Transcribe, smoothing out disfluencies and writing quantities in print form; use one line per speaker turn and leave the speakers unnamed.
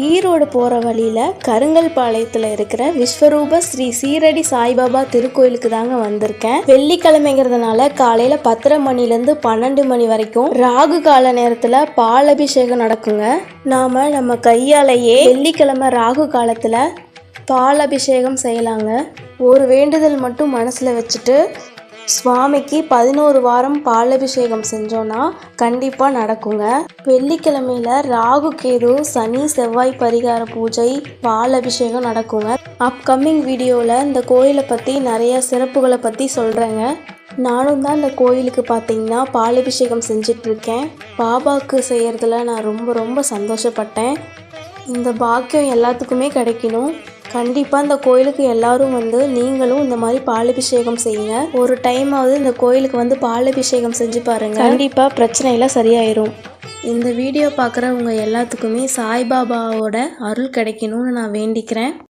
ஈரோடு போகிற வழியில் கருங்கல்பாளையத்தில் இருக்கிற விஸ்வரூப ஸ்ரீ சீரடி சாய்பாபா திருக்கோயிலுக்கு தாங்க வந்திருக்கேன். வெள்ளிக்கிழமைங்கிறதுனால காலையில் 10:30 மணிலேருந்து 12 மணி வரைக்கும் ராகு கால நேரத்தில் பால் அபிஷேகம் நடக்குங்க. நம்ம கையாலேயே வெள்ளிக்கிழமை ராகு காலத்தில் பால் அபிஷேகம் செய்யலாங்க. ஒரு வேண்டுதல் மட்டும் மனசில் வச்சுட்டு சுவாமிக்கு 11 வாரம் பாலபிஷேகம் செஞ்சோன்னா கண்டிப்பாக நடக்குங்க. வெள்ளிக்கிழமையில் ராகு கேது சனி செவ்வாய் பரிகார பூஜை பாலபிஷேகம் நடக்குங்க. அப்கமிங் வீடியோவில் இந்த கோயிலை பற்றி நிறைய சிறப்புகளை பற்றி சொல்கிறேங்க. நானும் தான் இந்த கோயிலுக்கு பார்த்தீங்கன்னா பாலபிஷேகம் செஞ்சிட்ருக்கேன். பாபாவுக்கு செய்கிறதுல நான் ரொம்ப சந்தோஷப்பட்டேன். இந்த பாக்கியம் எல்லாத்துக்குமே கிடைக்கணும். கண்டிப்பாக இந்த கோயிலுக்கு எல்லாரும் வந்து நீங்களும் இந்த மாதிரி பாலபிஷேகம் செய்யுங்க. ஒரு டைமாவது இந்த கோயிலுக்கு வந்து பாலபிஷேகம் செஞ்சு பாருங்க. கண்டிப்பாக பிரச்சனையெல்லாம் சரியாயிரும். இந்த வீடியோ பார்க்குறவங்க எல்லாத்துக்குமே சாய்பாபாவோட அருள் கிடைக்கணும்னு நான் வேண்டிக்கிறேன்.